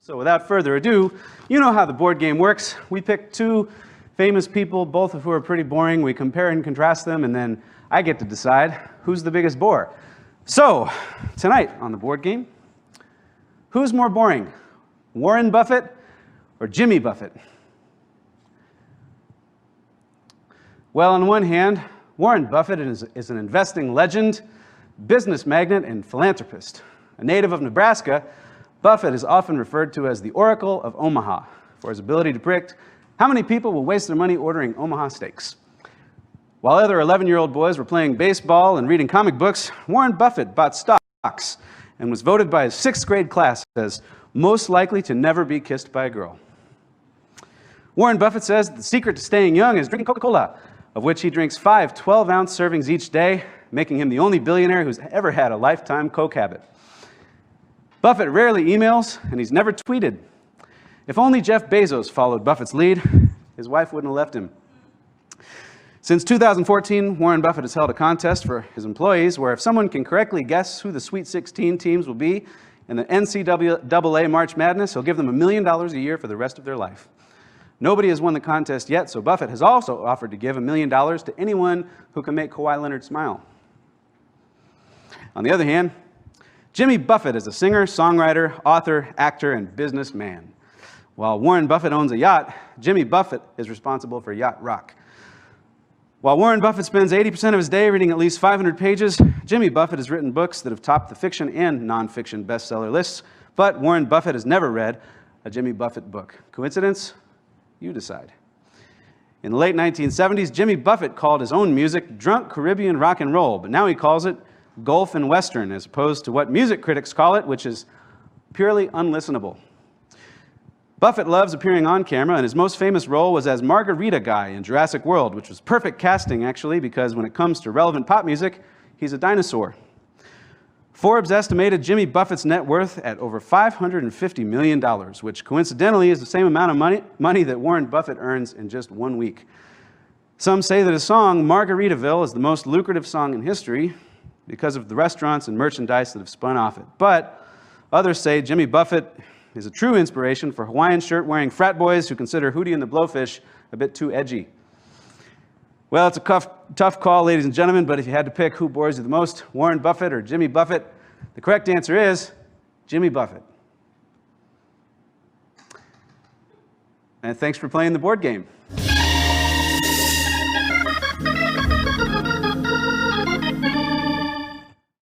So without further ado, you know how the board game works. We pick two famous people, both of who are pretty boring. We compare and contrast them, and then I get to decide who's the biggest bore. So, tonight on the board game, who's more boring, Warren Buffett or Jimmy Buffett? Well, on one hand, Warren Buffett is an investing legend, business magnate, and philanthropist. A native of Nebraska, Buffett is often referred to as the Oracle of Omaha for his ability to predict how many people will waste their money ordering Omaha steaks. While other 11-year-old boys were playing baseball and reading comic books, Warren Buffett bought stocks and was voted by his 6th grade class as most likely to never be kissed by a girl. Warren Buffett says the secret to staying young is drinking Coca-Cola, of which he drinks 5 12-ounce servings each day, making him the only billionaire who's ever had a lifetime Coke habit. Buffett rarely emails, and he's never tweeted. If only Jeff Bezos followed Buffett's lead, his wife wouldn't have left him. Since 2014, Warren Buffett has held a contest for his employees where if someone can correctly guess who the Sweet 16 teams will be in the NCAA March Madness, he'll give them $1 million a year for the rest of their life. Nobody has won the contest yet, so Buffett has also offered to give $1 million to anyone who can make Kawhi Leonard smile. On the other hand, Jimmy Buffett is a singer, songwriter, author, actor, and businessman. While Warren Buffett owns a yacht, Jimmy Buffett is responsible for yacht rock. While Warren Buffett spends 80% of his day reading at least 500 pages, Jimmy Buffett has written books that have topped the fiction and nonfiction bestseller lists, but Warren Buffett has never read a Jimmy Buffett book. Coincidence? You decide. In the late 1970s, Jimmy Buffett called his own music drunk Caribbean rock and roll, but now he calls it Gulf and Western, as opposed to what music critics call it, which is purely unlistenable. Buffett loves appearing on camera, and his most famous role was as Margarita Guy in Jurassic World, which was perfect casting, actually, because when it comes to relevant pop music, he's a dinosaur. Forbes estimated Jimmy Buffett's net worth at over $550 million, which coincidentally is the same amount of money that Warren Buffett earns in just 1 week. Some say that his song, Margaritaville, is the most lucrative song in history because of the restaurants and merchandise that have spun off it. But others say Jimmy Buffett is a true inspiration for Hawaiian shirt-wearing frat boys who consider Hootie and the Blowfish a bit too edgy. Well, it's a tough call, ladies and gentlemen, but if you had to pick who bores you the most, Warren Buffett or Jimmy Buffett, the correct answer is Jimmy Buffett. And thanks for playing the board game.